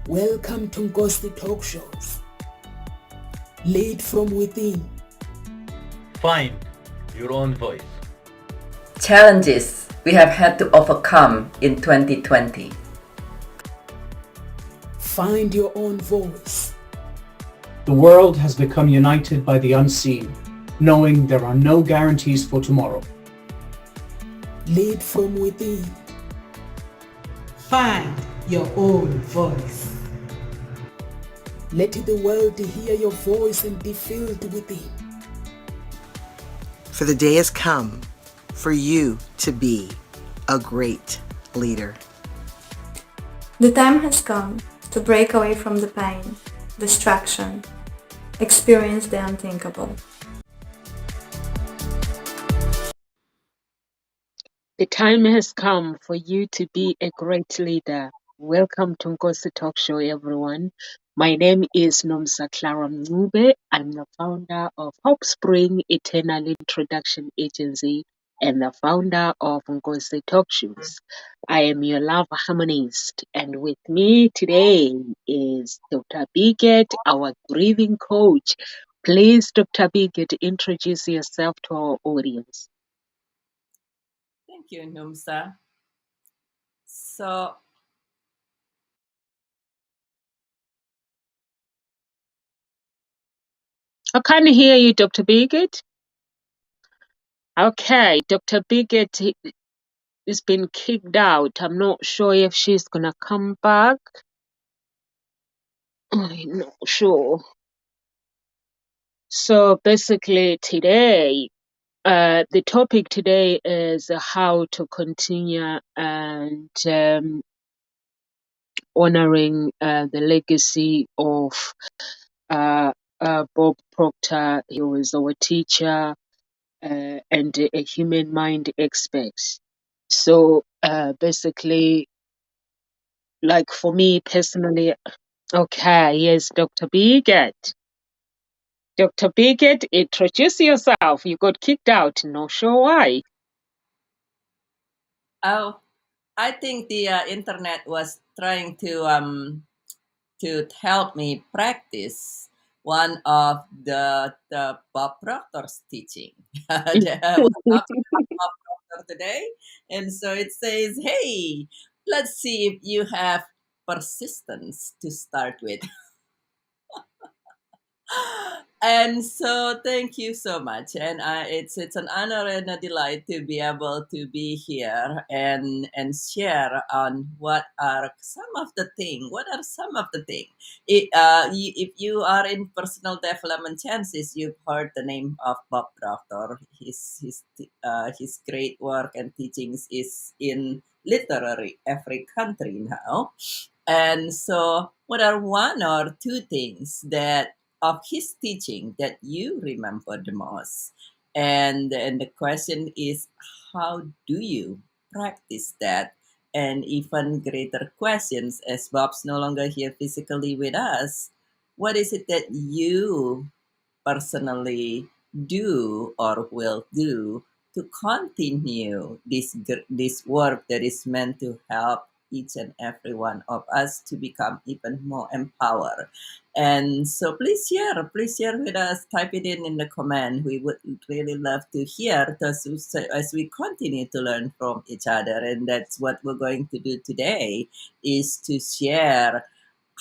Welcome to Ngozi Talk Shows. Lead from within. Find your own voice. Challenges we have had to overcome in 2020. Find your own voice. The world has become united by the unseen, knowing there are no guarantees for tomorrow. Lead from within. Find your own voice. Let the world hear your voice and be filled within. For the day has come for you to be a great leader. The time has come to break away from the pain, distraction, experience the unthinkable. The time has come for you to be a great leader. Welcome to Ngozi Talk Show, everyone. My name is Nomsa Clara Mncube. I'm the founder of Hope Spring Eternal Introduction Agency and the founder of Ngozi Talk Shows. I am your love harmonist, and with me today is Dr. Biget, our breathing coach. Please, Dr. Biget, introduce yourself to our audience. Thank you, Numsa. So, I can't hear you, Dr. Biget. Okay, Dr. Biget has been kicked out. I'm not sure if she's gonna come back. I'm not sure. So basically today, the topic today is how to continue and honoring the legacy of Bob Proctor. He was our teacher and a human mind expert. So basically, like for me personally, okay, yes, Dr. Biget. Dr. Biget, introduce yourself. You got kicked out. Not sure why. I think the internet was trying to help me practice one of the Bob Proctor's teaching. We're talking about Bob Proctor today, and so it says, "Hey, let's see if you have persistence to start with." And so thank you so much, and it's an honor and a delight to be able to be here and share on what are some of the thing. What are some of the thing? If you are in personal development, chances you've heard the name of Bob Proctor. His great work and teachings is in literally every country now. And so, what are one or two things that of his teaching that you remember the most? And the question is, how do you practice that? And even greater questions, as Bob's no longer here physically with us, what is it that you personally do or will do to continue this work that is meant to help each and every one of us to become even more empowered? And so please share with us, type it in the comment. We would really love to hear as we continue to learn from each other. And that's what we're going to do today, is to share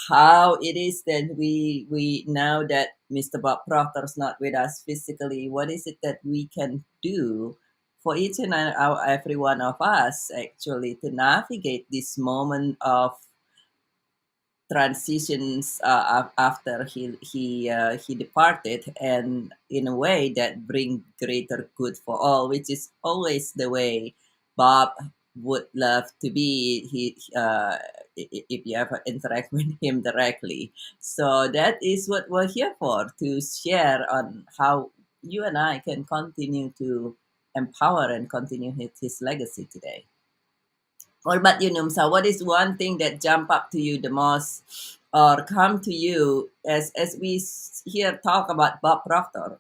how it is that we now that Mr. Bob Proctor's not with us physically, what is it that we can do for each and every one of us actually to navigate this moment of transitions after he departed, and in a way that bring greater good for all, which is always the way Bob would love to be. If you ever interact with him directly, so that is what we're here for, to share on how you and I can continue to empower and continue his legacy today. What about you, Numsa? What is one thing that jump up to you the most, or come to you as we here talk about Bob Proctor?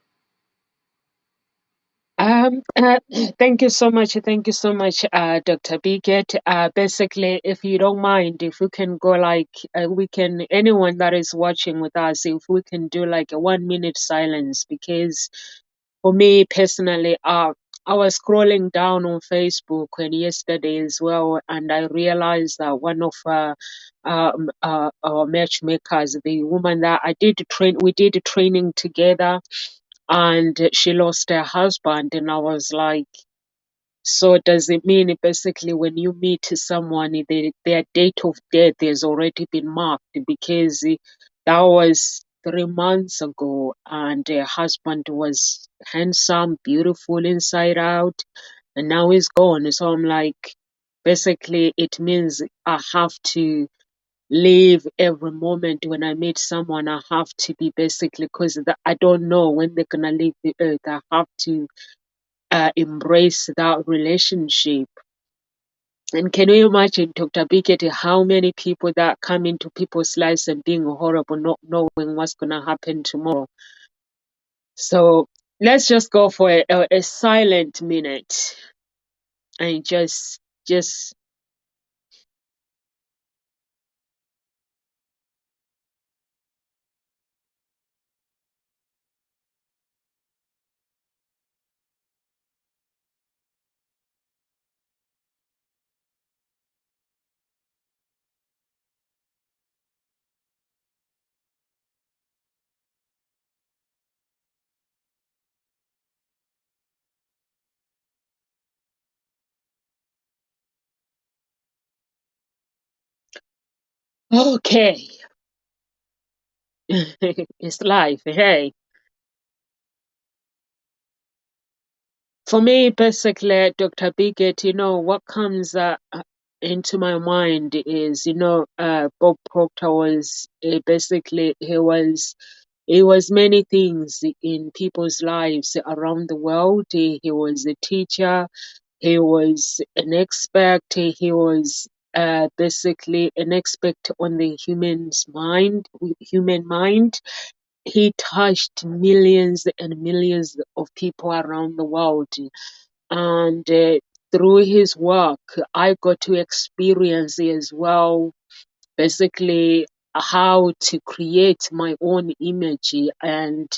Thank you so much. Thank you so much, Dr. Biget. Basically, if you don't mind, if we can go like, we can, anyone that is watching with us, if we can do like a 1 minute silence, because for me personally, I was scrolling down on Facebook and yesterday as well, and I realized that one of our matchmakers, the woman that I did train, we did training together, and she lost her husband, and I was like, so does it mean basically when you meet someone, their date of death has already been marked? Because that was 3 months ago, and her husband was handsome, beautiful inside out, and now he's gone. So I'm like, basically it means I have to live every moment when I meet someone. I have to be basically, because I don't know when they're gonna leave the earth. I have to embrace that relationship. And can you imagine, Dr. Bickett, how many people that come into people's lives and being horrible, not knowing what's gonna happen tomorrow? So let's just go for a silent minute and just okay. It's life. Hey. For me, basically, Dr. Bigot, what comes into my mind is, Bob Proctor was basically, he was many things in people's lives around the world. He was a teacher, he was an expert, he was basically an expert on the human mind. He touched millions and millions of people around the world, and through his work I got to experience as well basically how to create my own image. And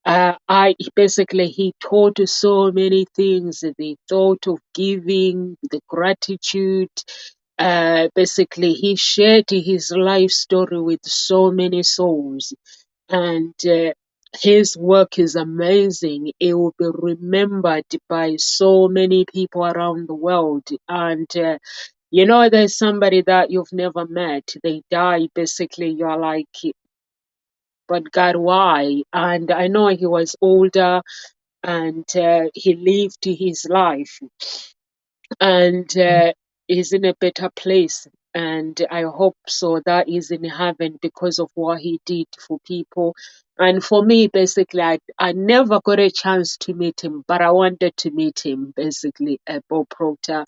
I basically, he taught us so many things, the thought of giving, the gratitude. Basically, he shared his life story with so many souls, and his work is amazing. It will be remembered by so many people around the world. And there's somebody that you've never met, they die, basically you're like, but God, why? And I know he was older, and he lived his life, and is in a better place. And I hope so that is in heaven because of what he did for people. And for me, basically, I never got a chance to meet him, but I wanted to meet him, basically, Bob Proctor.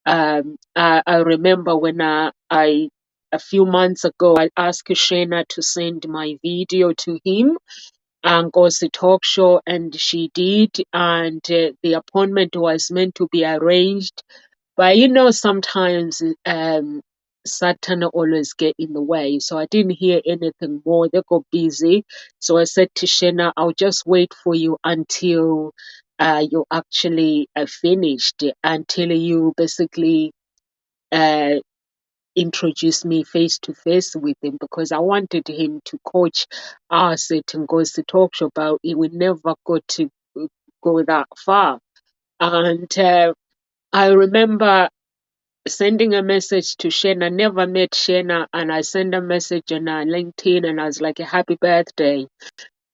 I remember when a few months ago, I asked Shana to send my video to him and goes to talk show, and she did, and the appointment was meant to be arranged, but sometimes Satan always get in the way. So I didn't hear anything more. They got busy. So I said to Shena, I'll just wait for you until you actually finished, until you basically uh, introduce me face to face with him, because I wanted him to coach us at Ngozi Talk Show, but he would never got to go that far. And I remember sending a message to Shena. Never met Shena, and I sent a message on LinkedIn, and I was like, happy birthday.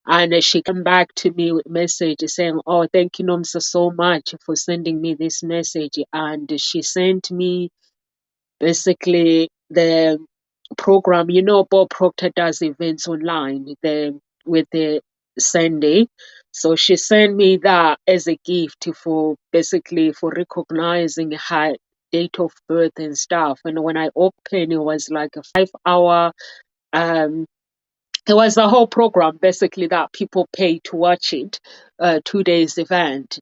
And she came back to me with a message saying, oh, thank you, Nomsa, so much for sending me this message. And she sent me basically the program. Bob Proctor does events online with the Sunday. So she sent me that as a gift for basically for recognizing her date of birth and stuff. And when I opened, it was like a 5-hour it was a whole program basically that people pay to watch it, 2 days event.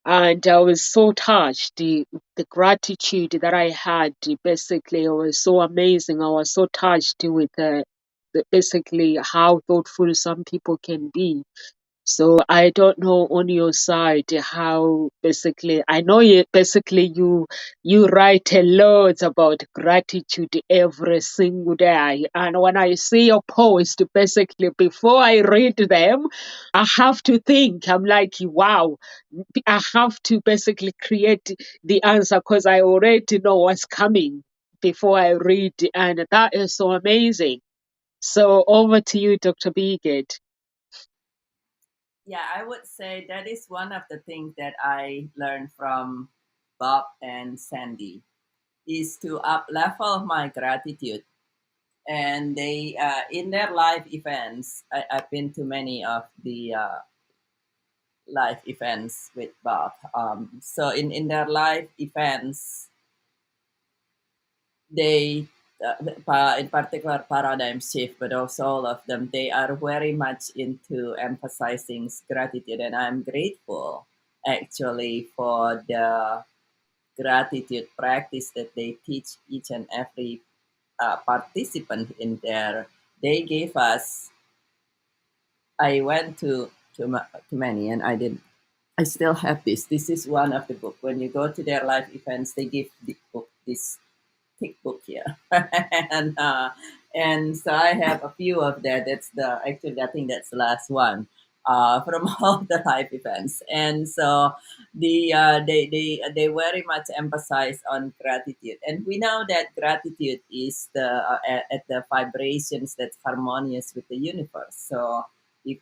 And I was so touched. The gratitude that I had, basically, it was so amazing. I was so touched with basically how thoughtful some people can be. So I don't know on your side how basically I know you write a lot about gratitude every single day. And when I see your post, basically before I read them, I have to think. I'm like, wow, I have to basically create the answer because I already know what's coming before I read, and that is so amazing. So over to you, Dr. Bigot. Yeah, I would say that is one of the things that I learned from Bob and Sandy is to up level my gratitude. And they in their live events, I've been to many of the live events with Bob. So in their live events, they in particular paradigm shift, but also all of them, they are very much into emphasizing gratitude, and I'm grateful actually for the gratitude practice that they teach each and every participant in there. They gave us. I went to many, and I did. I still have this. This is one of the book. When you go to their live events, they give the book this thick book here, and so I have a few of that. That's the actually I think that's the last one from all the live events, and so they very much emphasize on gratitude, and we know that gratitude is the at the vibrations that's harmonious with the universe. So if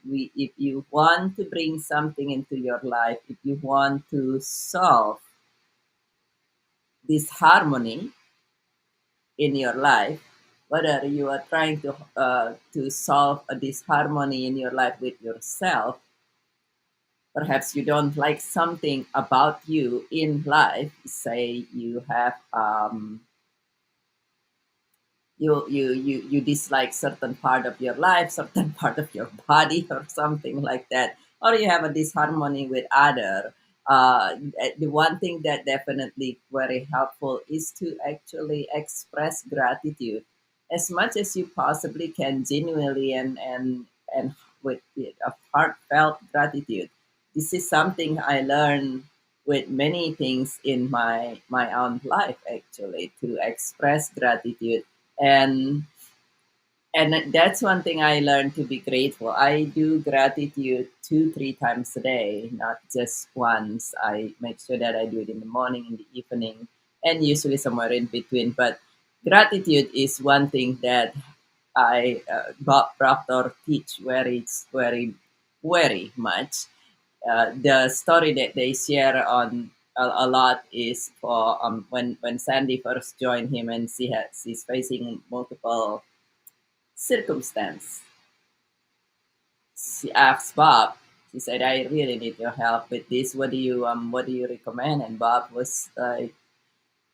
you want to bring something into your life, if you want to solve this harmony in your life, whether you are trying to solve a disharmony in your life with yourself, perhaps you don't like something about you in life. Say you have you dislike certain part of your life, certain part of your body, or something like that, or you have a disharmony with other. The one thing that definitely very helpful is to actually express gratitude as much as you possibly can, genuinely and with a heartfelt gratitude. This is something I learned with many things in my own life, actually, to express gratitude. And and that's one thing I learned, to be grateful. I do gratitude 2 3 times a day, not just once. I make sure that I do it in the morning, in the evening, and usually somewhere in between. But gratitude is one thing that I Bob Proctor teach very much. The story that they share on a lot is for when Sandy first joined him, and she's facing multiple circumstance. She asked Bob. She said, "I really need your help with this. What do you recommend?" And Bob was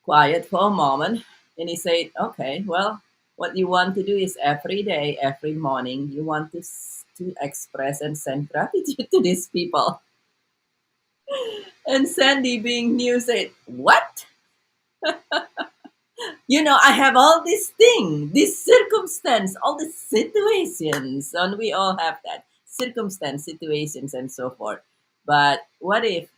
quiet for a moment, and he said, "Okay, well, what you want to do is every day, every morning, you want to express and send gratitude to these people." And Sandy, being new, said, "What? I have all these things, this circumstance, all these situations, and we all have that circumstance, situations, and so forth. But what is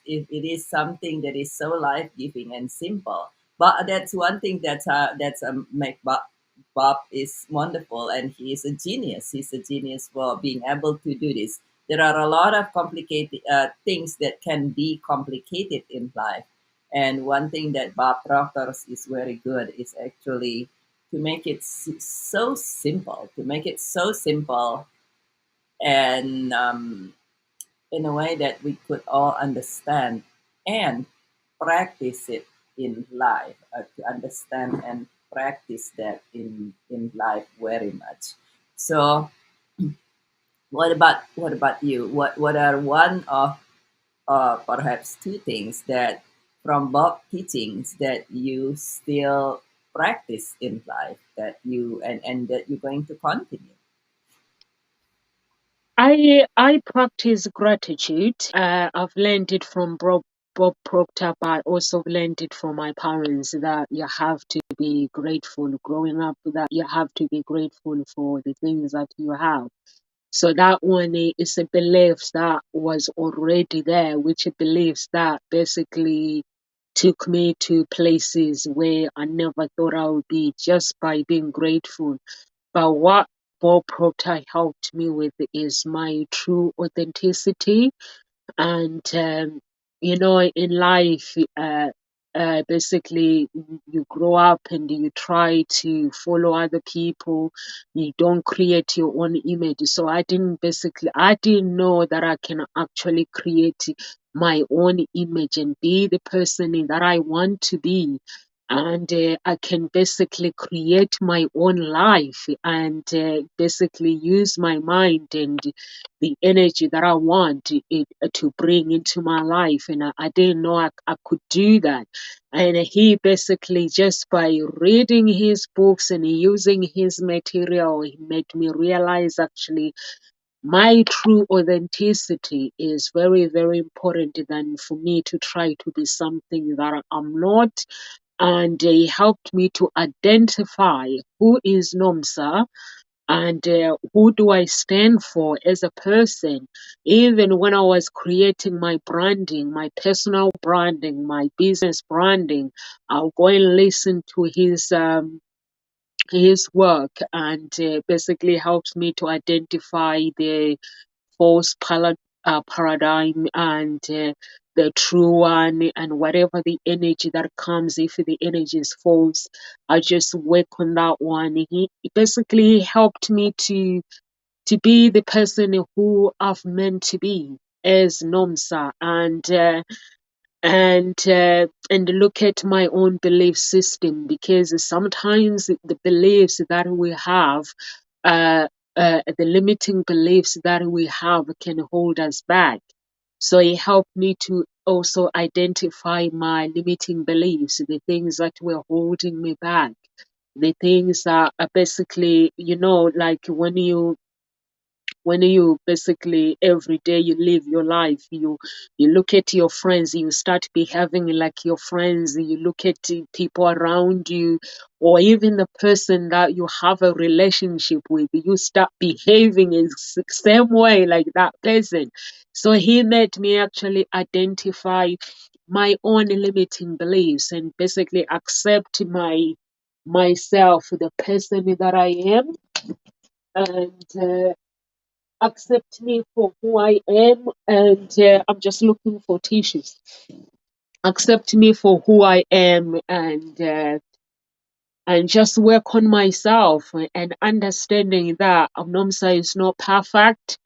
if it is something that is so life giving and simple? But that's one thing that's make Bob is wonderful, and he is a genius. He's a genius for being able to do this. There are a lot of complicated things that can be complicated in life, and one thing that Bob Proctor is very good is actually to make it so simple, and in a way that we could all understand and practice it in life, to understand and practice that in life very much. So, what about you? What are one of perhaps two things that from Bob teachings that you still practice in life, that you and that you're going to continue? I practice gratitude. I've learned it from Bob Proctor, but I also learned it from my parents that you have to be grateful. Growing up, that you have to be grateful for the things that you have. So that one is a belief that was already there, which believes that basically took me to places where I never thought I would be just by being grateful. But what Bob Proctor helped me with is my true authenticity. And in life, basically you grow up and you try to follow other people. You don't create your own image. So I didn't know that I can actually create my own image and be the person that I want to be. And I can basically create my own life and basically use my mind and the energy that I want to bring into my life. And I didn't know I could do that. And he basically, just by reading his books and using his material, he made me realize actually my true authenticity is very, very important than for me to try to be something that I'm not. And he helped me to identify who is Nomsa and who do I stand for as a person. Even when I was creating my branding, my personal branding, my business branding, I'll go and listen to his work, and basically helps me to identify the false paradigm and the true one, and whatever the energy that comes, if the energy is false, I just work on that one. He basically helped me to be the person who I've meant to be as Nomsa, and look at my own belief system, because sometimes the beliefs that we have, the limiting beliefs that we have, can hold us back. So it helped me to also identify my limiting beliefs, the things that were holding me back, the things that are basically, like when you basically every day you live your life, you look at your friends, you start behaving like your friends, you look at the people around you, or even the person that you have a relationship with, you start behaving in same way like that person. So he made me actually identify my own limiting beliefs and basically accept myself, the person that I am, and accept me for who I am. And I'm just looking for tissues. Accept me for who I am, and just work on myself and understanding that Nomsa is not perfect.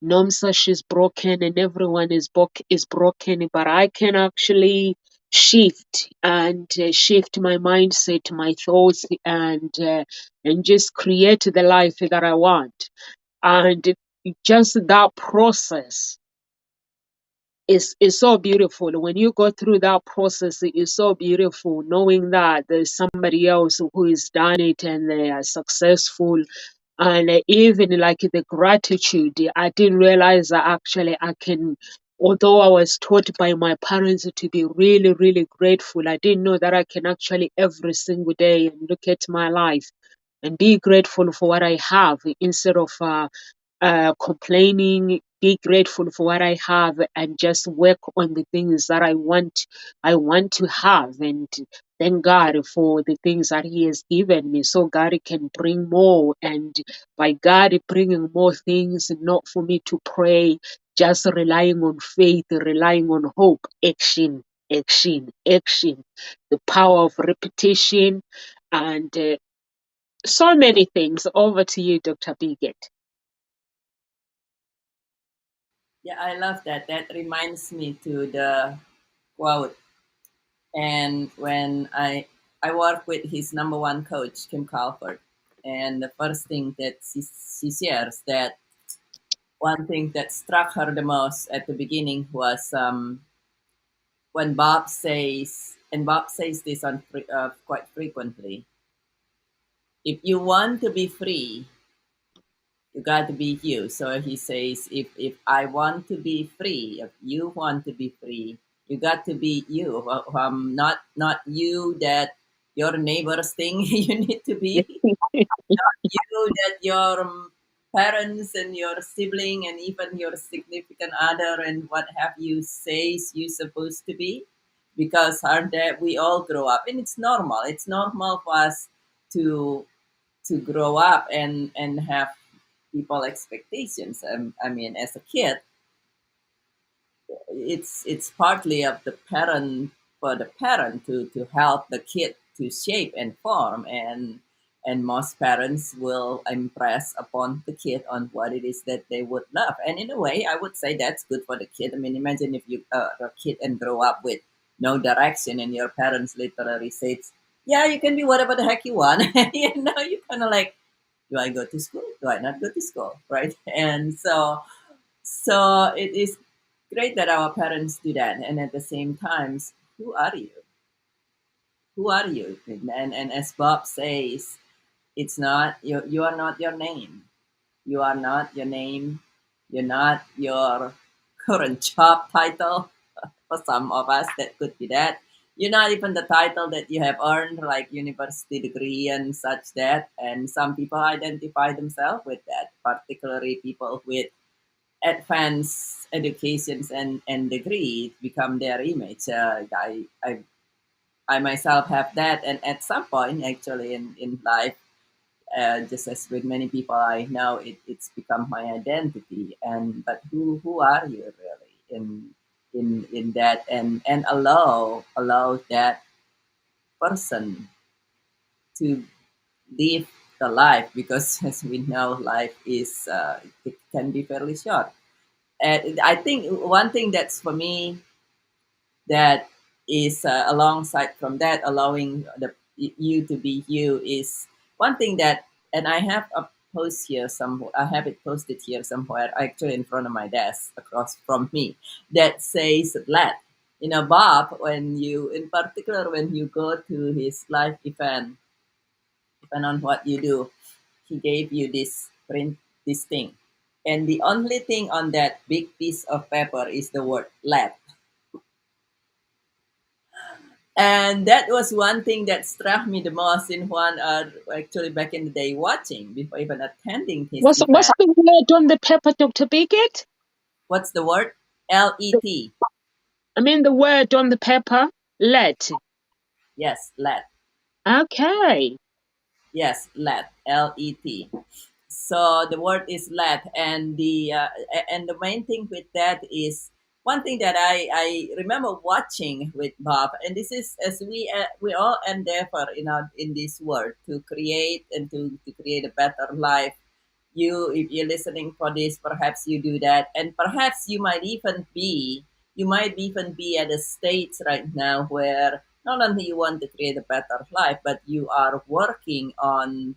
Nomsa, she's broken, and everyone is broken, but I can actually shift and shift my mindset, my thoughts, and just create the life that I want. And just that process is so beautiful. When you go through that process, it is so beautiful knowing that there's somebody else who has done it and they are successful. And even like the gratitude, I didn't realize that actually I can, although I was taught by my parents to be really, really grateful, I didn't know that I can actually every single day look at my life and be grateful for what I have instead of complaining. Be grateful for what I have and just work on the things that I want to have, and thank God for the things that He has given me, so God can bring more. And by God bringing more things, not for me to pray, just relying on faith, relying on hope, action, action, action, the power of repetition, and so many things. Over to you, Dr. Biget. Yeah, I love that. That reminds me to the quote. And when I work with his number one coach, Kim Calvert, and the first thing that she shares, that one thing that struck her the most at the beginning was when Bob says, and Bob says this quite frequently, if you want to be free, You got to be you. So he says, if I want to be free, if you want to be free, you got to be you. Not you that your neighbors think you need to be, you that your parents and your sibling and even your significant other and what have you says you supposed to be, because aren't that we all grow up and it's normal for us to grow up and have people expectations. I mean, as a kid, it's partly of the parent, for the parent to help the kid to shape and form, and most parents will impress upon the kid on what it is that they would love, and in a way I would say that's good for the kid. I mean, imagine if you are a kid and grow up with no direction and your parents literally says, yeah, you can be whatever the heck you want. You kind of like, do I go to school, do I not go to school, right? And so it is great that our parents do that. And at the same time, who are you? Who are you? And as Bob says, it's not you. You are not your name. You are not your name. You're not your current job title. For some of us, that could be that. You're not even the title that you have earned, like university degree and such that. And some people identify themselves with that, particularly people with advanced educations and degree become their image. I myself have that, and at some point, actually, in life, just as with many people I know, it's become my identity. And but who are you really in that, and allow that person to live the life, because as we know, life is it can be fairly short. And I think one thing that's for me that is alongside from that, allowing you to be you, is one thing that, and I have a post here somewhere. I have it posted here somewhere, actually in front of my desk, across from me, that says let. Bob, when you, in particular, when you go to his live event, depending on what you do, he gave you this print, this thing. And the only thing on that big piece of paper is the word let. And that was one thing that struck me the most in one, actually back in the day watching, before even attending his What's event. the word on the paper, Dr. Bigot? What's the word? Let. I mean the word on the paper, let. Yes, let. Okay. Yes, let. Let. So the word is let, and the main thing with that is one thing that I remember watching with Bob, and this is as we all endeavor in this world to create and to create a better life. If you're listening for this, perhaps you do that, and perhaps you might even be at a stage right now where not only you want to create a better life, but you are working on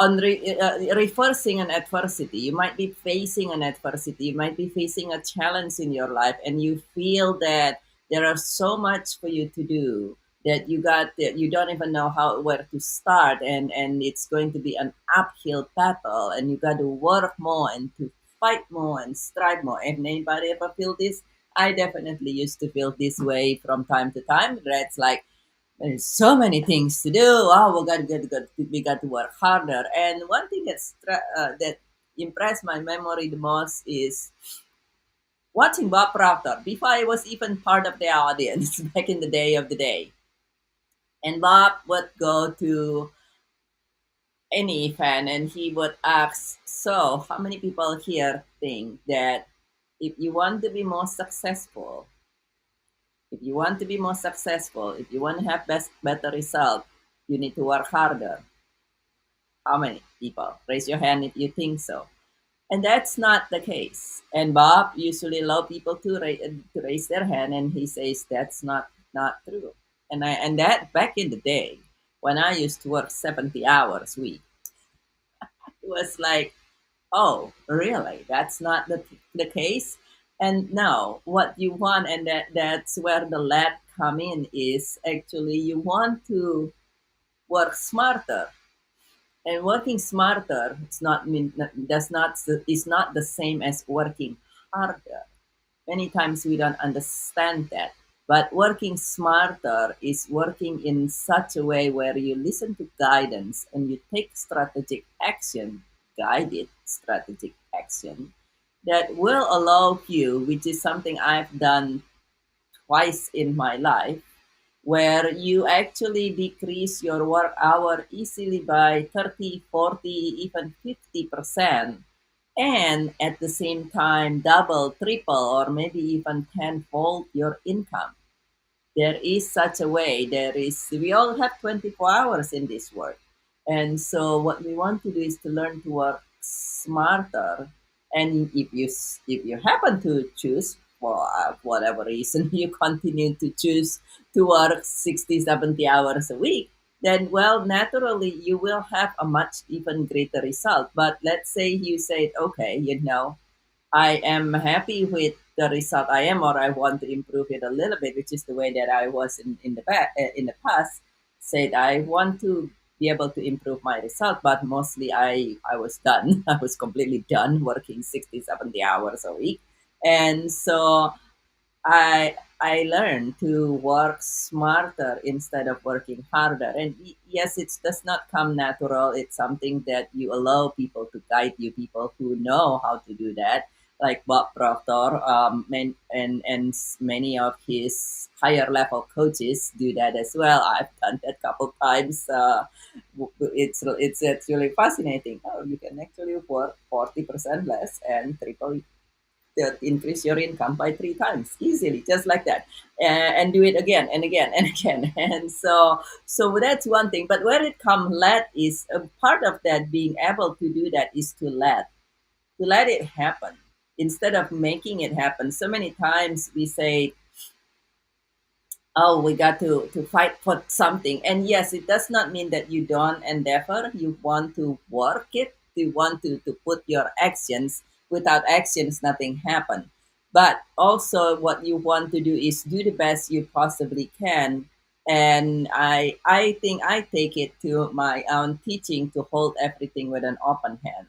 reversing an adversity. You might be facing an adversity, you might be facing a challenge in your life, and you feel that there are so much for you to do that you don't even know how where to start, and it's going to be an uphill battle, and you got to work more and to fight more and strive more. If anybody ever feel this, I definitely used to feel this way from time to time. That's like, there's so many things to do. Oh, we got to work harder. And one thing that impressed my memory the most is watching Bob Proctor before I was even part of the audience back in the day of the day. And Bob would go to any event and he would ask, "So, how many people here think that if you want to be more successful, if you want to have better result, you need to work harder?" How many people? Raise your hand if you think so. And that's not the case. And Bob usually allow people to raise their hand, and he says that's not true. And that back in the day when I used to work 70 hours a week, it was like, oh, really? That's not the case. And now what you want, and that's where the let come in, is actually you want to work smarter. And working smarter, it's not mean does not is not the same as working harder. Many times we don't understand that. But working smarter is working in such a way where you listen to guidance and you take strategic action, guided strategic action that will allow you, which is something I've done twice in my life, where you actually decrease your work hour easily by 30, 40, even 50%, and at the same time double, triple, or maybe even tenfold your income. There is such a way. We all have 24 hours in this world. And so what we want to do is to learn to work smarter. And if you happen to choose, for whatever reason, you continue to choose to work 60, 70 hours a week, then, well, naturally, you will have a much even greater result. But let's say you said, okay, I am happy with the result I am, or I want to improve it a little bit, which is the way that I was in the past. Said I want to be able to improve my result, but mostly I was done. I was completely done working 60, 70 hours a week. And so I learned to work smarter instead of working harder. And yes, it does not come natural. It's something that you allow people to guide you, people who know how to do that, like Bob Proctor, many of his higher level coaches do that as well. I've done that a couple times. It's really fascinating. Oh, you can actually work 40% less and triple increase your income by 3 times easily, just like that, and do it again and again and again. And so that's one thing. But where it comes, let is a part of that. Being able to do that is to let it happen instead of making it happen. So many times we say, oh, we got to fight for something. And yes, it does not mean that you don't endeavor. You want to work it. You want to put your actions. Without actions, nothing happen. But also what you want to do is do the best you possibly can. And I think I take it to my own teaching to hold everything with an open hand.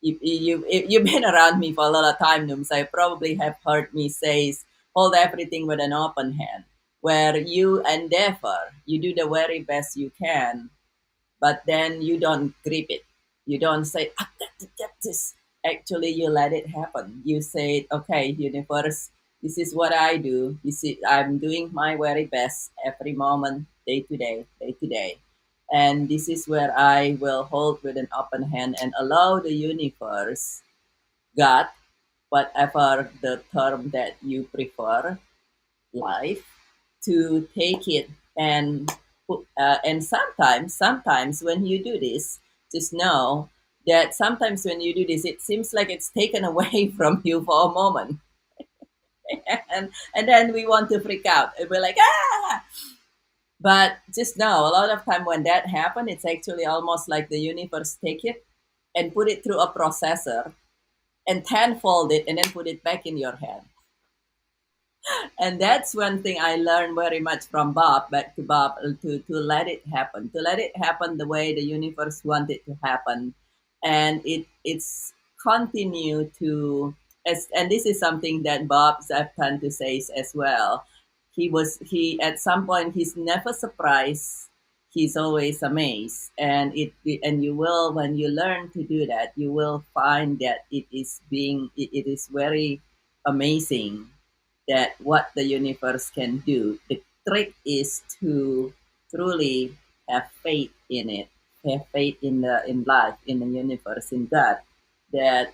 If you've been around me for a lot of time, Nums, I probably have heard me say, hold everything with an open hand, where you endeavor, you do the very best you can, but then you don't grip it. You don't say, I've got to get this. Actually, you let it happen. You say, okay, universe, this is what I do. I'm doing my very best every moment, day to day, day to day. And this is where I will hold with an open hand and allow the universe, God, whatever the term that you prefer, life, to take it and and sometimes when you do this, just know that sometimes when you do this, it seems like it's taken away from you for a moment. And then we want to freak out and we're like, ah. But just know, a lot of time when that happens, it's actually almost like the universe take it and put it through a processor and tenfold it and then put it back in your hand. And that's one thing I learned very much from Bob, back to Bob, to let it happen, to let it happen the way the universe wanted to happen. And it's continue to, and this is something that Bob's I've tend to say as well. He at some point, he's never surprised, he's always amazed. And and you will, when you learn to do that, you will find that it is very amazing that what the universe can do. The trick is to truly have faith in it, have faith in life, in the universe, in God. That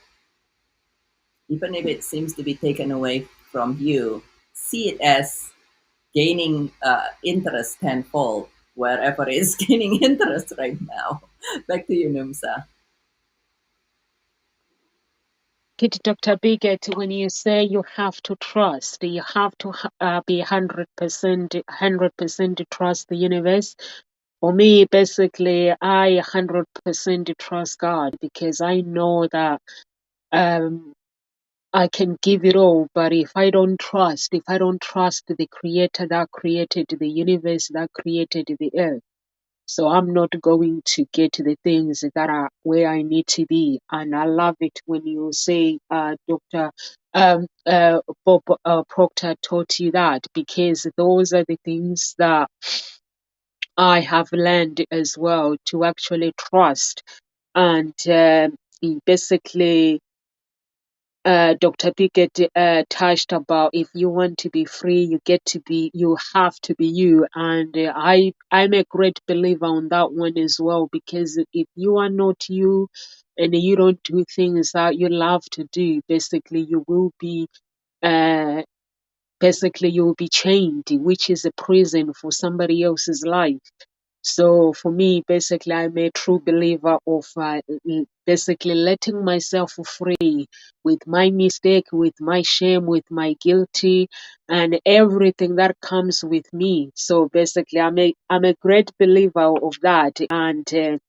even if it seems to be taken away from you, see it as gaining interest tenfold wherever it is gaining interest right now. Back to you, Numsa. Kitty Dr. Bigot, when you say you have to trust, you have to be 100% trust the universe. For me, basically, I 100% trust God because I know that I can give it all. But if I don't trust the creator that created the universe, that created the earth, So I'm not going to get to the things that are where I need to be. And I love it when you say, Dr. Bob Proctor taught you that, because those are the things that I have learned as well, to actually trust. And basically, Dr. Pickett touched about, if you want to be free, you have to be you. And I'm a great believer on that one as well, because if you are not you and you don't do things that you love to do, uh, basically you will be chained, which is a prison for somebody else's life. So for me, basically, I'm a true believer of basically letting myself free with my mistake, with my shame, with my guilty, and everything that comes with me. So basically, I'm a great believer of that, and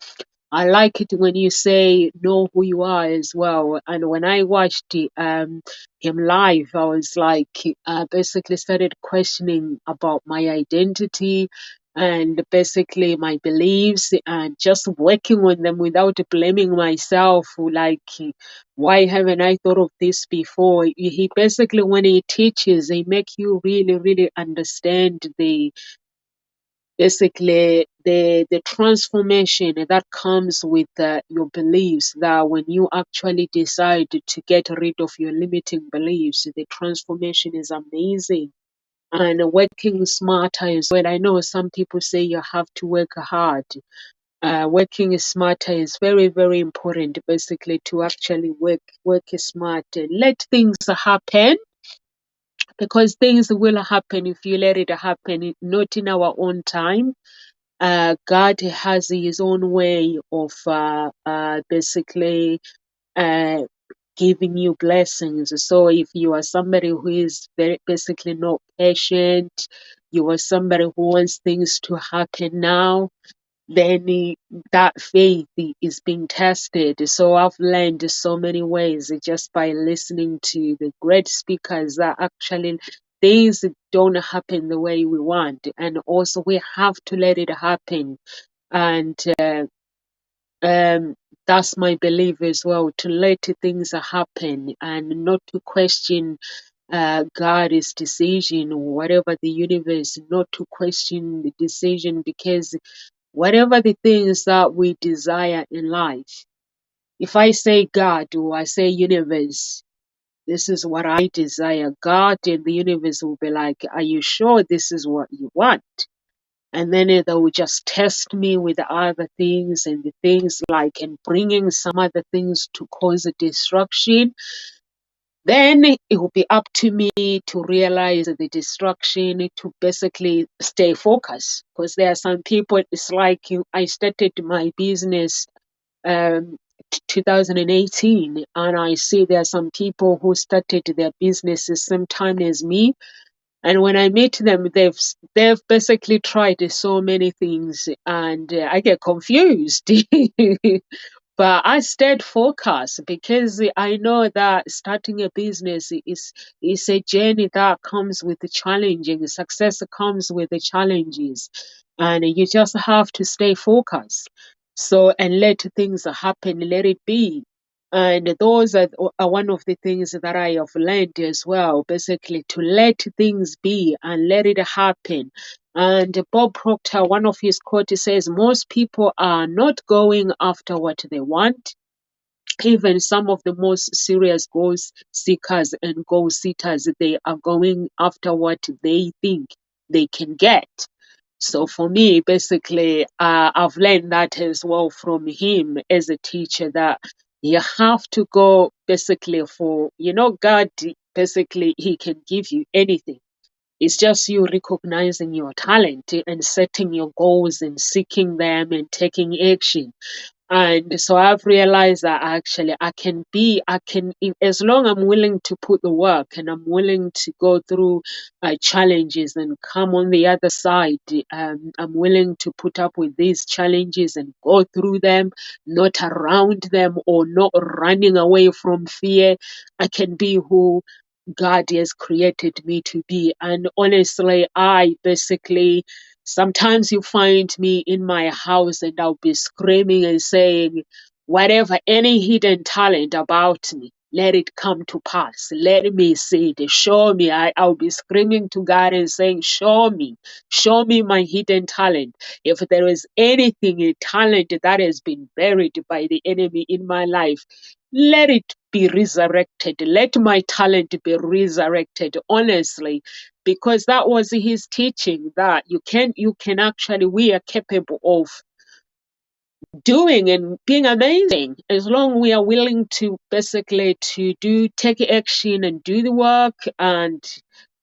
I like it when you say know who you are as well. And when I watched him live, I was like, basically started questioning about my identity and basically my beliefs, and just working on them without blaming myself. Like, why haven't I thought of this before? He basically, when he teaches, he make you really, really understand the transformation that comes with your beliefs, that when you actually decide to get rid of your limiting beliefs, the transformation is amazing. And working smarter is well. I know some people say you have to work hard. Working smarter is very, very important, basically, to actually work smart. Let things happen, because things will happen if you let it happen, not in our own time. God has his own way of basically uh, giving you blessings. So if you are somebody who is very basically not patient, you are somebody who wants things to happen now, then that faith is being tested. So I've learned so many ways just by listening to the great speakers, that actually things don't happen the way we want, and also we have to let it happen. And um, that's my belief as well, to let things happen and not to question God's decision, or whatever the universe, not to question the decision, because whatever the things that we desire in life, if I say God or I say universe, this is what I desire, God and the universe will be like, are you sure this is what you want? And then they will just test me with other things, and the things like, and bringing some other things to cause a destruction. Then it will be up to me to realize the destruction, to basically stay focused. Because there are some people, it's like I started my business 2018, and I see there are some people who started their businesses same time as me, and when I meet them, they've basically tried so many things, and I get confused. But I stayed focused, because I know that starting a business is a journey that comes with the challenging. Success comes with the challenges, and you just have to stay focused. So, and let things happen, let it be. And those are one of the things that I have learned as well, basically to let things be and let it happen. And Bob Proctor, one of his quotes says, most people are not going after what they want. Even some of the most serious goal seekers and goal seekers, they are going after what they think they can get. So for me, basically, I've learned that as well from him as a teacher, that you have to go basically for, God, basically, he can give you anything. It's just you recognizing your talent and setting your goals and seeking them and taking action. And so I've realized that actually as long I'm willing to put the work and I'm willing to go through challenges and come on the other side, I'm willing to put up with these challenges and go through them, not around them or not running away from fear. I can be who God has created me to be. And honestly, I basically Sometimes you find me in my house and I'll be screaming and saying, whatever, any hidden talent about me, let it come to pass. Let me see it. Show me. I'll be screaming to God and saying, show me my hidden talent. If there is anything, a talent that has been buried by the enemy in my life, let it be resurrected. Let my talent be resurrected, honestly, because that was his teaching, that you can actually, we are capable of doing and being amazing as long we are willing to basically to take action and do the work, and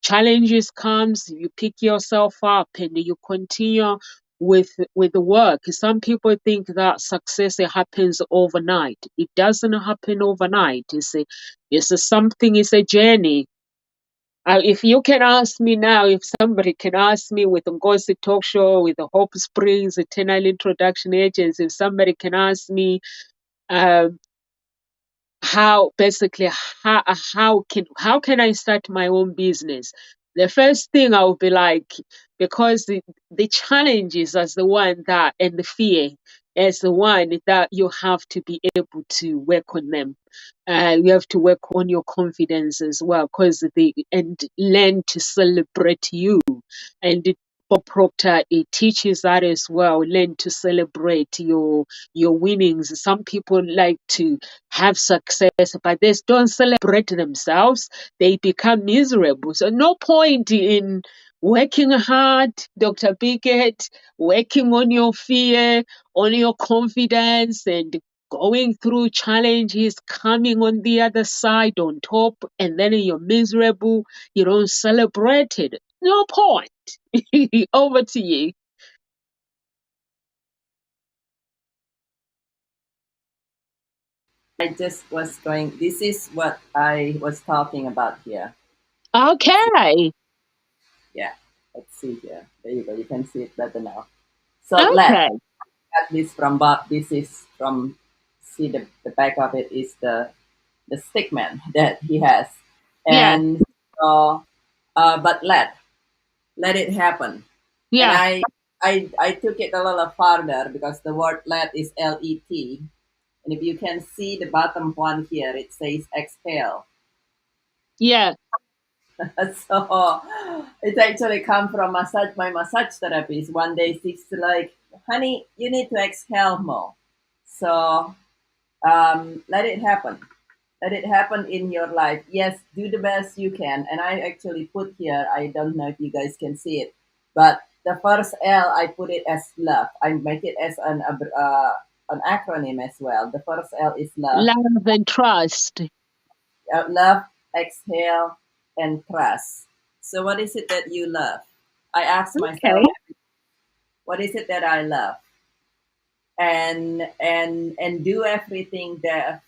challenges comes, you pick yourself up and you continue with the work. Some people think that success happens overnight. It doesn't happen overnight. It's a journey. If you can ask me now, if somebody can ask me with a Ngozi Talk Show, with the Hope Springs Eternal Introduction Agency, if somebody can ask me um, how basically how can I start my own business, the first thing I would be like, because the challenges as the one that, and the fear as the one that you have to be able to work on them. You have to work on your confidence as well, because and learn to celebrate you. And Bob Proctor, it teaches that as well. Learn to celebrate your winnings. Some people like to have success, but they don't celebrate themselves. They become miserable. So no point in working hard, Dr. Biggett, working on your fear, on your confidence, and going through challenges, coming on the other side on top, and then you're miserable. You don't celebrate it. No point. Over to you. I just was going, this is what I was talking about here. Okay. Yeah, let's see here. There you go. You can see it better now. So Okay. got this from Bob. This is from, see the back of it is the stickman that he has. Yeah. And so, but let it happen. And Yeah. I took it a little farther because the word let is Let. And if you can see the bottom one here, it says exhale. Yeah. So it actually come from my massage therapist. One day she's like, honey, you need to exhale more. So let it happen. Let it happen in your life. Yes, do the best you can. And I actually put here, I don't know if you guys can see it, but the first L, I put it as love. I make it as an acronym as well. The first L is love. Love and trust. Love, exhale, and trust. So, what is it that you love? I ask myself, Okay. what is it that I love? And do everything that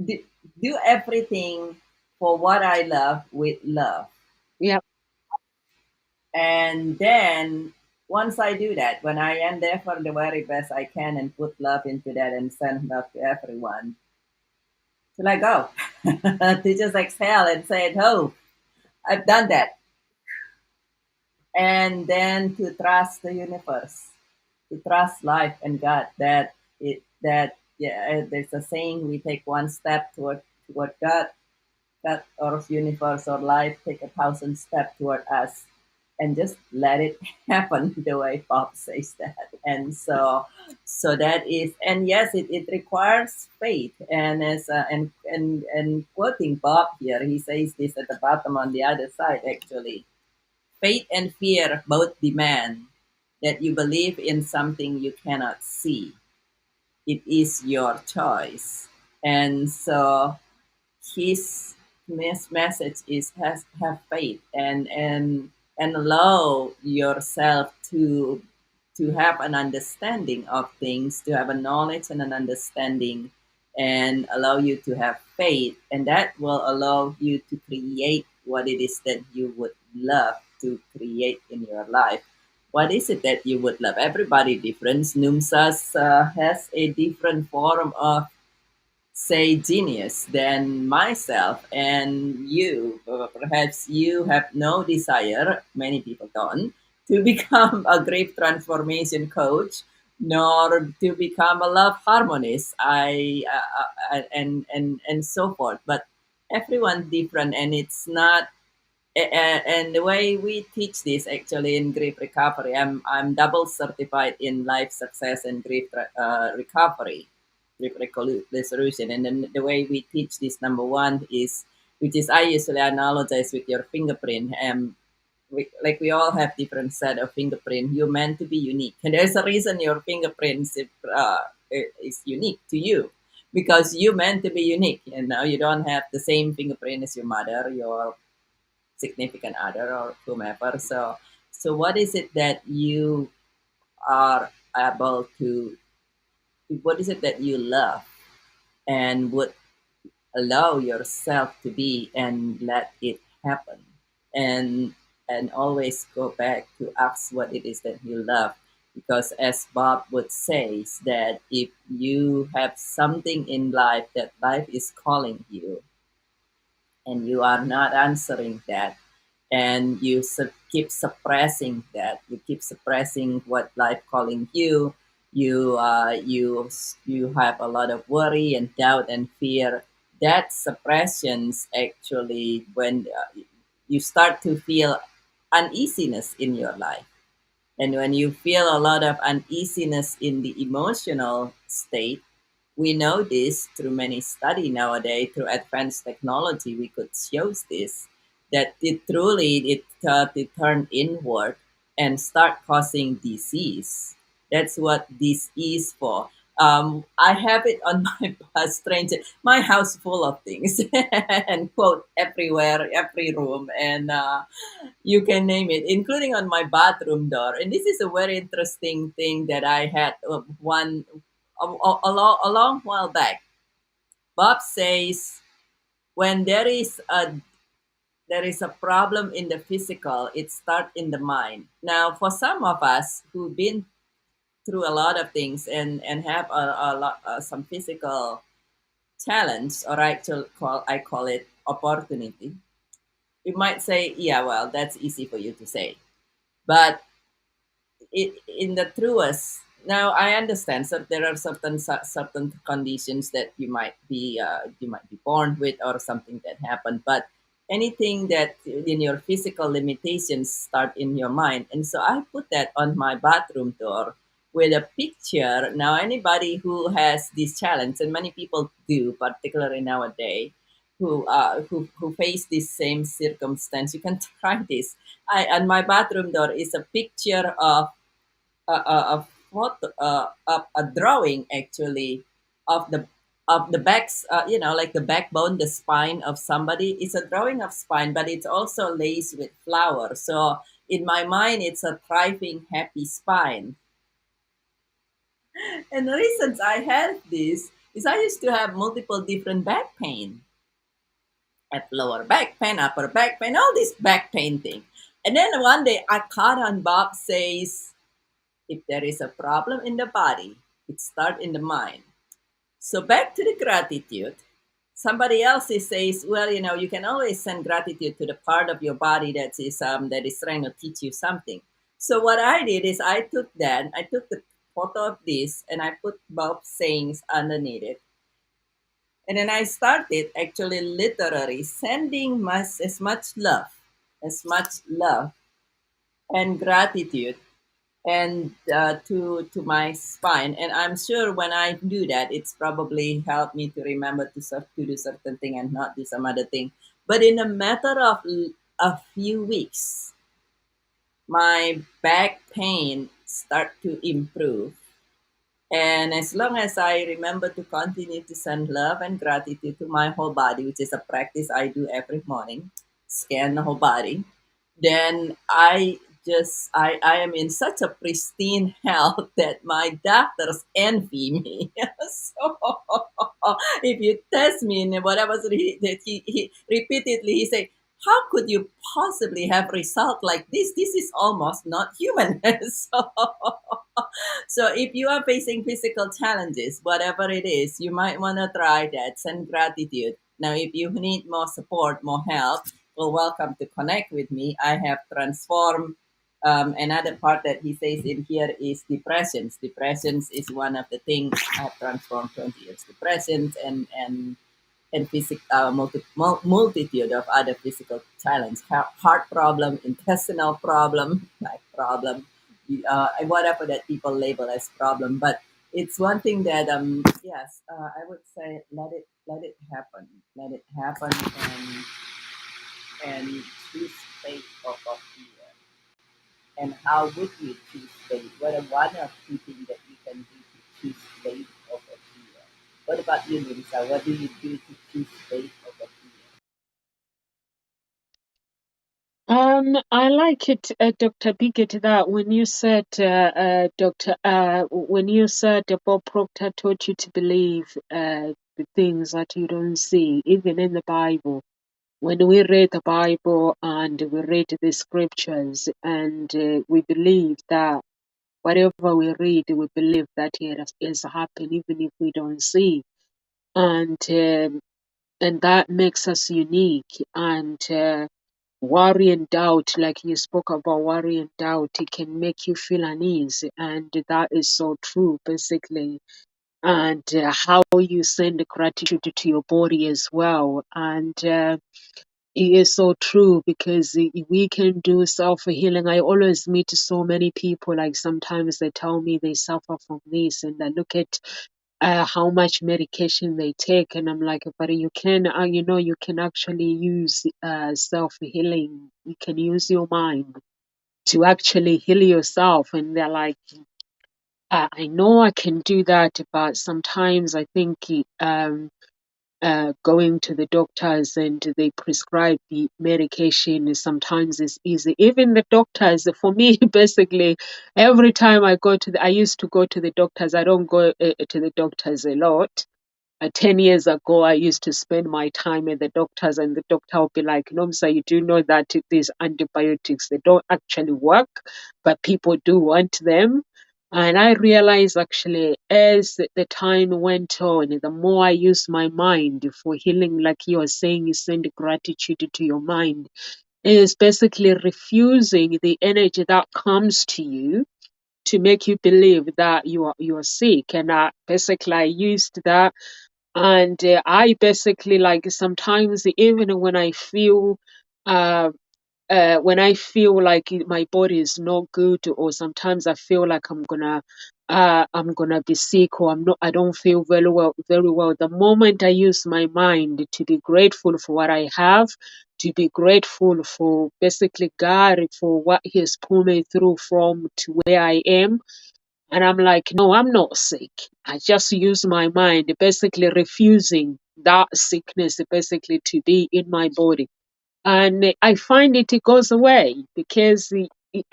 do, do everything for what I love with love. Yep. And then once I do that, when I am there for the very best I can and put love into that and send love to everyone, to let go, to just exhale and say, "Oh, I've done that," and then to trust the universe, to trust life and God that yeah, there's a saying, we take one step toward God, God or universe or life take 1,000 steps toward us, and just let it happen the way Bob says that. And so that is, and yes, it requires faith. And as and quoting Bob here, he says this at the bottom on the other side actually. Faith and fear both demand that you believe in something you cannot see. It is your choice. And so his message is have faith and allow yourself to have an understanding of things, to have a knowledge and an understanding, and allow you to have faith, and that will allow you to create what it is that you would love to create in your life. What is it that you would love? Everybody different. Numsas has a different form of, say, genius than myself and you. Perhaps you have no desire, many people don't, to become a grief transformation coach, nor to become a love harmonist. And so forth. But everyone different, and it's not. And the way we teach this actually in grief recovery, I'm double certified in life success and grief recovery, grief resolution. And then the way we teach this, number one is, which is I usually analogize with your fingerprint. We all have different set of fingerprint. You're meant to be unique, and there's a reason your fingerprints is unique to you, because you're meant to be unique. You don't have the same fingerprint as your mother, your significant other, or whomever. So what is it that you are able to? What is it that you love and would allow yourself to be and let it happen? And and always go back to ask what it is that you love, because as Bob would say, is that if you have something in life that life is calling you and you are not answering that, and you keep suppressing that, you keep suppressing what life calling you, you have a lot of worry and doubt and fear. That suppressions actually, when you start to feel uneasiness in your life, and when you feel a lot of uneasiness in the emotional state, we know this through many study nowadays, through advanced technology, we could show this, that it turn inward and start causing disease. That's what this is for. I have it on my strange, my house full of things and quote everywhere, every room, and you can name it, including on my bathroom door. And this is a very interesting thing that I had one a long while back. Bob says when there is a problem in the physical, it starts in the mind. Now, for some of us who've been through a lot of things and have a lot some physical challenge, or I call it opportunity. You might say, yeah, well, that's easy for you to say, but in the truest, now I understand, so there are certain conditions that you might be born with, or something that happened, but anything that in your physical limitations start in your mind. And so I put that on my bathroom door with a picture. Now anybody who has this challenge, and many people do, particularly nowadays, who face this same circumstance, you can try this. I On my bathroom door is a picture of a photo, a drawing actually of the backs, like the backbone, the spine of somebody. It's a drawing of spine, but it's also laced with flowers. So in my mind, it's a thriving, happy spine. And the reasons I had this is I used to have multiple different back pain. At lower back pain, upper back pain, all this back pain thing. And then one day I caught on Bob says, if there is a problem in the body, it starts in the mind. So back to the gratitude. Somebody else says, well, you can always send gratitude to the part of your body that is trying to teach you something. So what I did is I took the photo of this, and I put Bob sayings underneath it. And then I started actually literally sending as much love and gratitude and to my spine. And I'm sure when I do that, it's probably helped me to remember to do certain thing and not do some other thing. But in a matter of a few weeks, my back pain start to improve. And as long as I remember to continue to send love and gratitude to my whole body, which is a practice I do every morning, scan the whole body, then I am in such a pristine health that my doctors envy me. So if you test me in whatever he repeatedly he say, how could you possibly have result like this? This is almost not human. So if you are facing physical challenges, whatever it is, you might want to try that. Send gratitude. Now, if you need more support, more help, well, welcome to connect with me. I have transformed Another part that he says in here is depressions. Depressions is one of the things I have transformed 20 years. Depressions and multitude of other physical challenges, heart problem, intestinal problem, back problem, and whatever that people label as problem. But it's one thing that yes, I would say let it happen, and choose faith over fear. And how would you choose faith? What are one of two things that you can do to choose faith over fear? What about you, Lisa? What do you do to choose faith over fear? I like it, Dr. Bigot, that when you said, when you said Bob Proctor taught you to believe the things that you don't see, even in the Bible. When we read the Bible and we read the scriptures, and we believe that whatever we read, we believe that it has happened, even if we don't see, and that makes us unique. And worry and doubt, like you spoke about worry and doubt, it can make you feel uneasy, and that is so true, basically. And how you send gratitude to your body as well, and it is so true, because we can do self healing. I always meet so many people, like sometimes they tell me they suffer from this, and I look at how much medication they take, and I'm like, but you can, you can actually use self healing. You can use your mind to actually heal yourself. And they're like, I know I can do that, but sometimes I think going to the doctors and they prescribe the medication sometimes is easy. Even the doctors, for me, basically, every time I used to go to the doctors. I don't go to the doctors a lot. 10 years ago, I used to spend my time at the doctors, and the doctor would be like, Nomsa, you do know that these antibiotics, they don't actually work, but people do want them. And I realized, actually, as the time went on, the more I used my mind for healing, like you are saying, you send gratitude to your mind, is basically refusing the energy that comes to you to make you believe that you are sick. And basically I used that, and I basically, like, sometimes even uh, when I feel like my body is not good, or sometimes I feel like I'm gonna be sick, or I don't feel very well. The moment I use my mind to be grateful for what I have, to be grateful for basically God, for what He has pulled me through from to where I am, and I'm like, no, I'm not sick. I just use my mind, basically refusing that sickness, basically to be in my body. And I find it goes away, because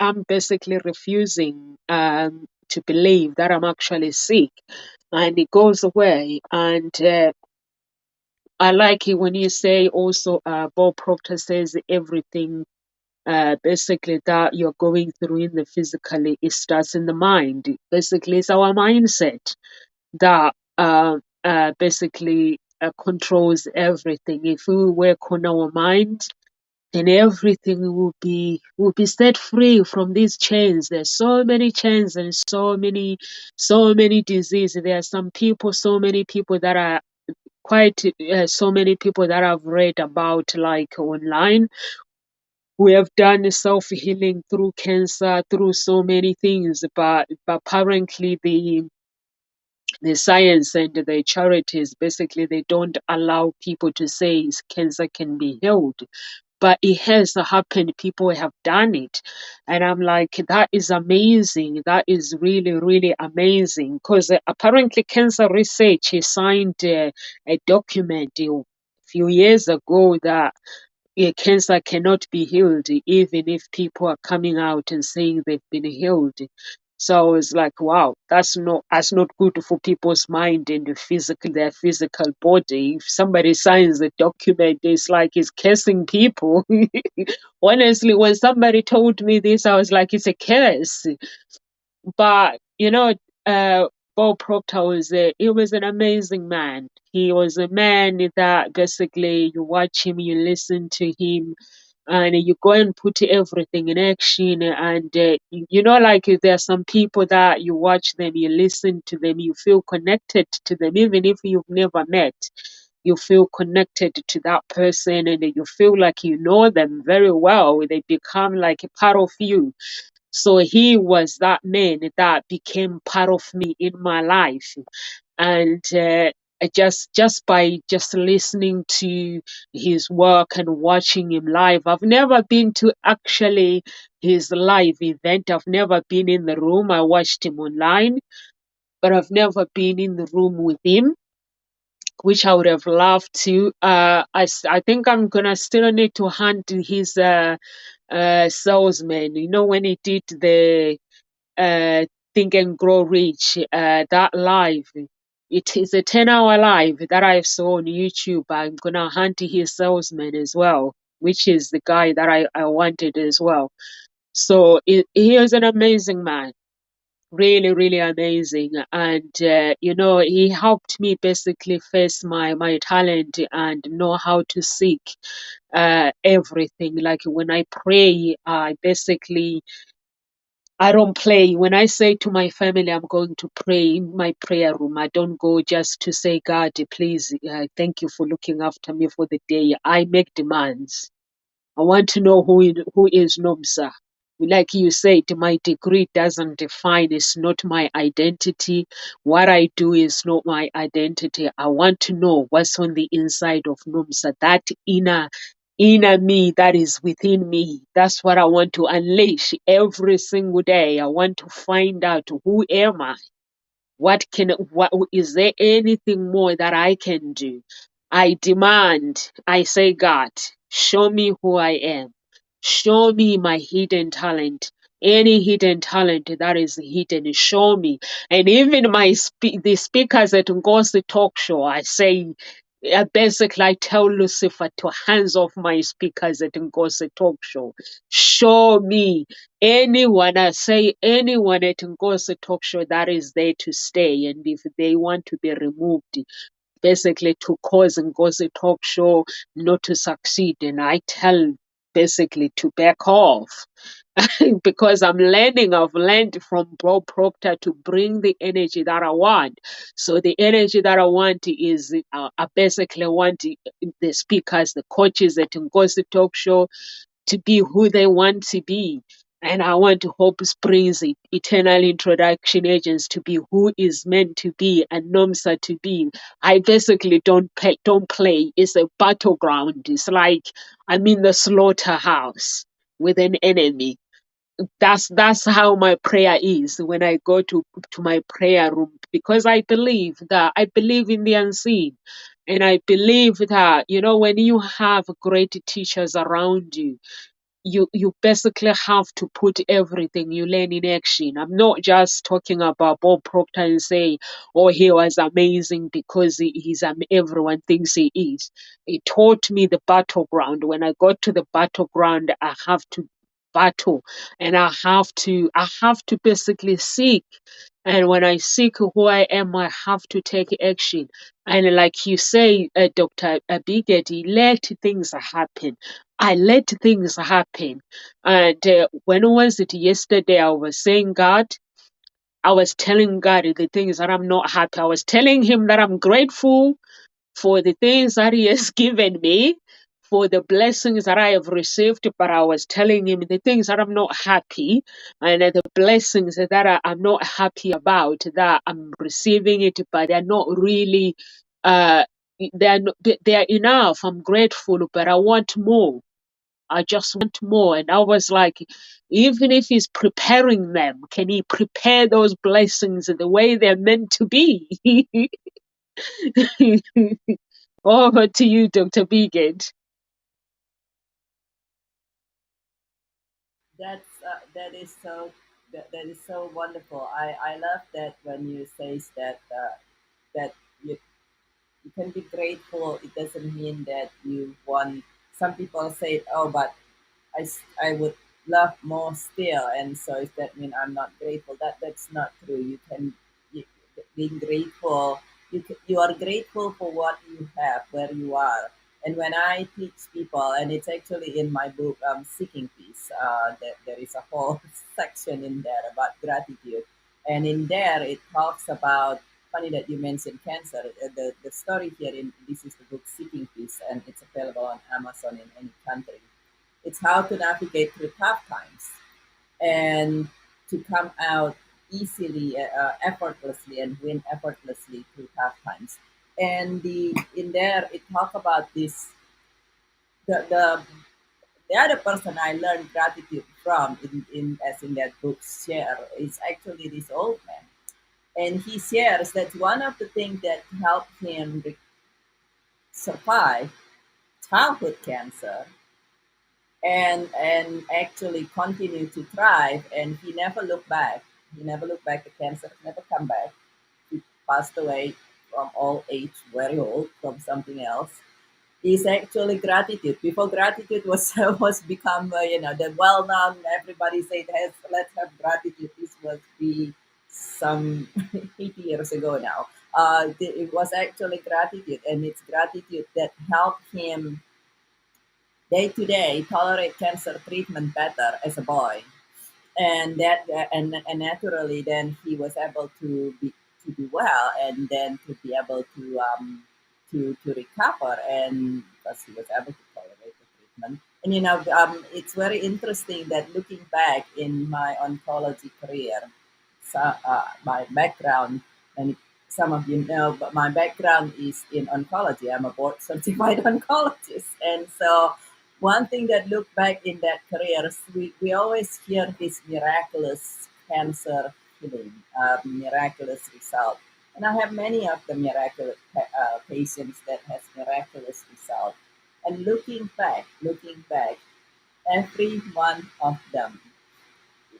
I'm basically refusing to believe that I'm actually sick. And it goes away. And I like it when you say also, Bob Proctor says everything basically that you're going through in the physically, it starts in the mind. Basically, it's our mindset that basically controls everything. If we work on our mind, then everything will be set free from these chains. There's so many chains and so many diseases. There are so many people that are quite so many people that I've read about, like online. We have done self healing through cancer, through so many things, but apparently the science and the charities, basically, they don't allow people to say cancer can be healed. But it has happened. People have done it. And I'm like, that is amazing. That is really, really amazing. Because apparently cancer research signed a document a few years ago that cancer cannot be healed, even if people are coming out and saying they've been healed. So it's like, wow, that's not good for people's mind and their physical body. If somebody signs a document, it's like it's cursing people. Honestly, when somebody told me this, I was like, it's a curse. But Bob Proctor he was an amazing man. He was a man that basically you watch him, you listen to him, and you go and put everything in action. And like there are some people that you watch them, you listen to them, you feel connected to them, even if you've never met. You feel connected to that person, and you feel like you know them very well. They become like a part of you. So he was that man that became part of me in my life. And just by just listening to his work and watching him live, I've never been to actually his live event. I've never been in the room. I watched him online, but I've never been in the room with him, which I would have loved to. I think I'm gonna still need to hunt his salesman. When he did the uh, Think and Grow Rich, that live. It is a 10-hour live that I saw on YouTube. I'm gonna hunt his salesman as well, which is the guy that I wanted as well. So he is an amazing man, really, really amazing. And he helped me basically face my talent and know how to seek everything. Like when I pray, I don't play. When I say to my family, I'm going to pray in my prayer room, I don't go just to say, God, please, thank you for looking after me for the day. I make demands. I want to know who is Nomsa. Like you said, my degree doesn't define, it's not my identity. What I do is not my identity. I want to know what's on the inside of Nomsa, that inner me that is within me. That's what I want to unleash every single day. I want to find out, who am I? What is there anything more that I can do? I demand, I say, God, show me who I am. Show me my hidden talent. Any hidden talent that is hidden, show me. And even the speakers at Ngozi Talk Show, I say, basically, I tell Lucifer to hands off my speakers at Ngozi Talk Show. Show me anyone, I say anyone at Ngozi Talk Show that is there to stay. And if they want to be removed, basically to cause Ngozi Talk Show not to succeed, and I tell basically to back off. Because I've learned from Bob Proctor to bring the energy that I want. So the energy that I want is, I basically want the speakers, the coaches at Ngozi Talk Show to be who they want to be. And I want Hope Springs Eternal Introduction Agents to be who is meant to be and NOMSA to be. I basically don't play. It's a battleground. It's like I'm in the slaughterhouse with an enemy. That's how my prayer is when I go to my prayer room, because I believe in the unseen. And I believe that, when you have great teachers around you, you basically have to put everything you learn in action. I'm not just talking about Bob Proctor and say, oh, he was amazing because everyone thinks he is. He taught me the battleground. When I got to the battleground, I have to battle, and I have to basically seek. And when I seek who I am, I have to take action. And like you say, Dr. Abigedi, let things happen. I let things happen. And when was it yesterday? I was saying, God, I was telling God the things that I'm not happy. I was telling him that I'm grateful for the things that he has given me, for the blessings that I have received, but I was telling him the things that I'm not happy, and the blessings that I'm not happy about, that I'm receiving it, but they're not really, they're enough. I'm grateful, but I want more. I just want more. And I was like, even if he's preparing them, can he prepare those blessings the way they're meant to be? Over to you, Dr. Beagant. That is so wonderful. I love that when you say that that you you can be grateful. It doesn't mean that you want. Some people say, "Oh, but I would love more still," and so if that mean I'm not grateful, that's not true. You, being grateful. You are grateful for what you have, where you are, And when I teach people, and it's actually in my book, Seeking Peace, that there is a whole section in there about gratitude. And in there, it talks about, funny that you mentioned cancer. The story here in this is the book Seeking Peace, and it's available on Amazon in any country. It's how to navigate through tough times and to come out easily, effortlessly, and win effortlessly through tough times. And in there, it talk about this the other person I learned gratitude from in as in that book share is actually this old man. And he shares that one of the things that helped him survive childhood cancer and actually continue to thrive, and he never looked back. He never looked back. The cancer never come back. He passed away from old age, very old, from something else. Is actually gratitude. Before gratitude was was become the well known. Everybody said has let's have gratitude. This was be some 80 years ago now. It was actually gratitude, and it's gratitude that helped him day to day tolerate cancer treatment better as a boy, and that and naturally then he was able to do well, and then to be able to recover, and because he was able to tolerate the treatment. And it's very interesting that looking back in my oncology career, so, my background, and some of you know, but my background is in oncology. I'm a board certified oncologist, and so one thing that look back in that career, is we always hear this miraculous cancer healing, miraculous result. And I have many of the miraculous patients that has miraculous result. And looking back, every one of them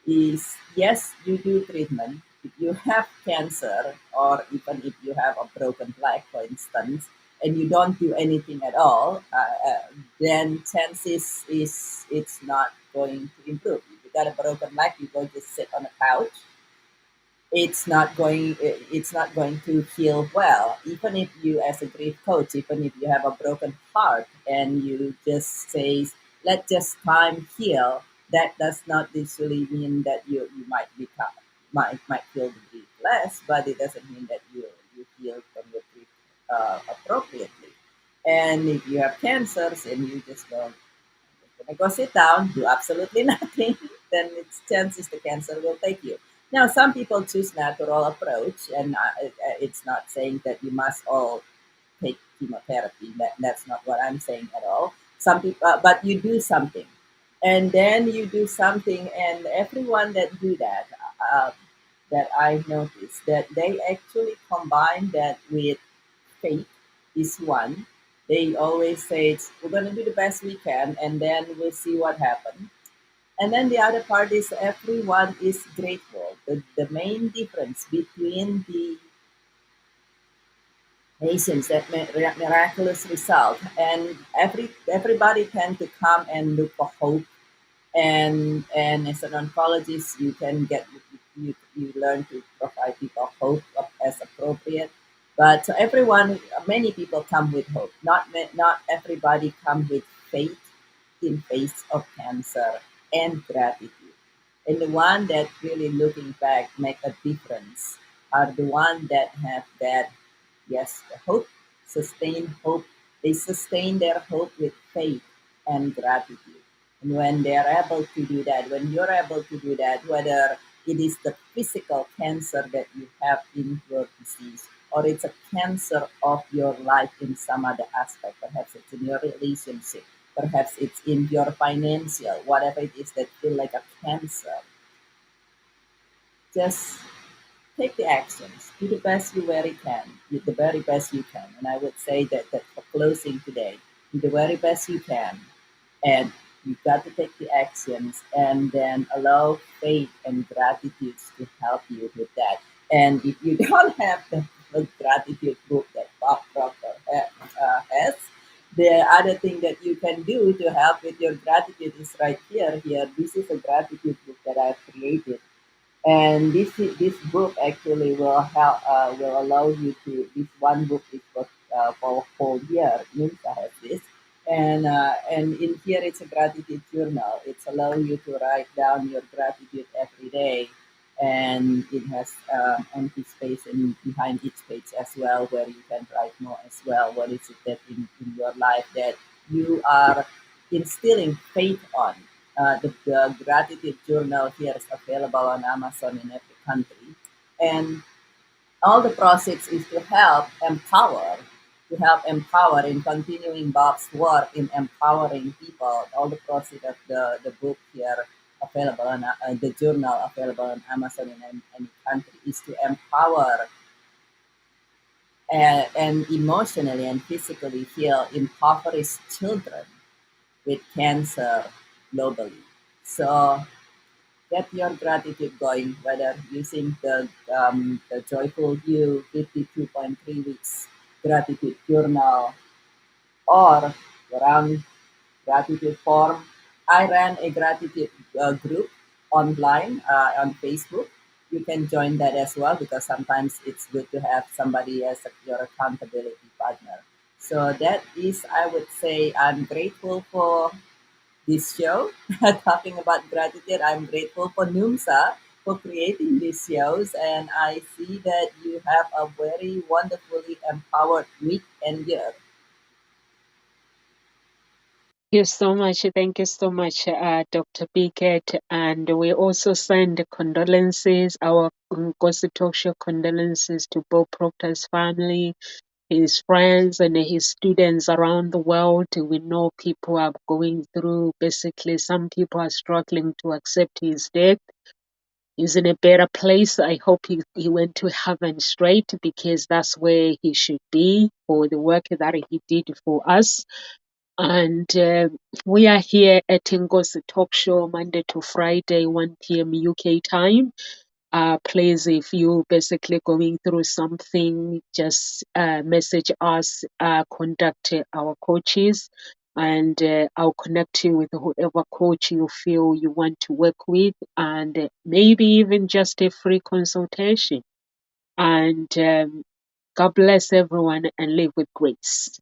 is yes, you do treatment. If you have cancer, or even if you have a broken leg, for instance, and you don't do anything at all, then chances is it's not going to improve. If you got a broken leg, you go just sit on a couch, it's not going to heal well. Even if you, as a grief coach, even if you have a broken heart and you just say let just time heal, that does not necessarily mean that you might become might feel the grief less, but it doesn't mean that you heal from your grief appropriately. And if you have cancers and you just go, gonna go sit down, do absolutely nothing, then it's chances the cancer will take you. Now, some people choose natural approach, and it's not saying that you must all take chemotherapy. That's not what I'm saying at all. Some people, but you do something, and then you do something, and everyone that do that, uh, that I noticed that they actually combine that with faith is one. They always say we're going to do the best we can, and then we'll see what happens. And then the other part is everyone is grateful. The main difference between the patients that miraculous result, and everybody tend to come and look for hope, and as an oncologist you can get you learn to provide people hope as appropriate. But so everyone, many people come with hope, not everybody come with faith in face of cancer and gratitude. And the one that really looking back make a difference are the one that have that, yes, the hope, sustain hope. They sustain their hope with faith and gratitude. And when they are able to do that, when you're able to do that, whether it is the physical cancer that you have in your disease, or it's a cancer of your life in some other aspect, perhaps it's in your relationship, perhaps it's in your financial, whatever it is that feel like a cancer, just take the actions. Do the best you very can. Do the very best you can. And I would say that for closing today, do the very best you can. And you've got to take the actions, and then allow faith and gratitude to help you with that. And if you don't have the gratitude book that Bob Proctor has, the other thing that you can do to help with your gratitude is right here. Here, this is a gratitude book that I've created, and this book actually will help will allow you to, this one book is for a whole year. Nimsa has this, And in here it's a gratitude journal. It's allow you to write down your gratitude every day, and it has empty space in behind each page as well, where you can write more as well. What is it that in your life that you are instilling faith on? The gratitude journal here is available on Amazon in every country, and all the proceeds is to help empower in continuing Bob's work in empowering people. All the proceeds of the book here available on the journal available on Amazon in any country is to empower and emotionally and physically heal impoverished children with cancer globally. So get your gratitude going, whether using the Joyful You 52.3 weeks gratitude journal or run gratitude form. I ran a gratitude group online on Facebook. You can join that as well because sometimes it's good to have somebody as your accountability partner. So that is, I would say, I'm grateful for this show, talking about gratitude. I'm grateful for NUMSA for creating these shows, and I see that you have a very wonderfully empowered week and year. You so much. Thank you so much, Dr. Pickett. And we also send condolences, our Gossip Talk Show condolences to Bob Proctor's family, his friends, and his students around the world. We know people are going through, basically, some people are struggling to accept his death. He's in a better place. I hope he went to heaven straight because that's where he should be for the work that he did for us. And we are here at Ngozi Talk Show Monday to Friday, 1 p.m. UK time. Please, if you basically going through something, just message us, contact our coaches, and I'll connect you with whoever coach you feel you want to work with, and maybe even just a free consultation. And God bless everyone and live with grace.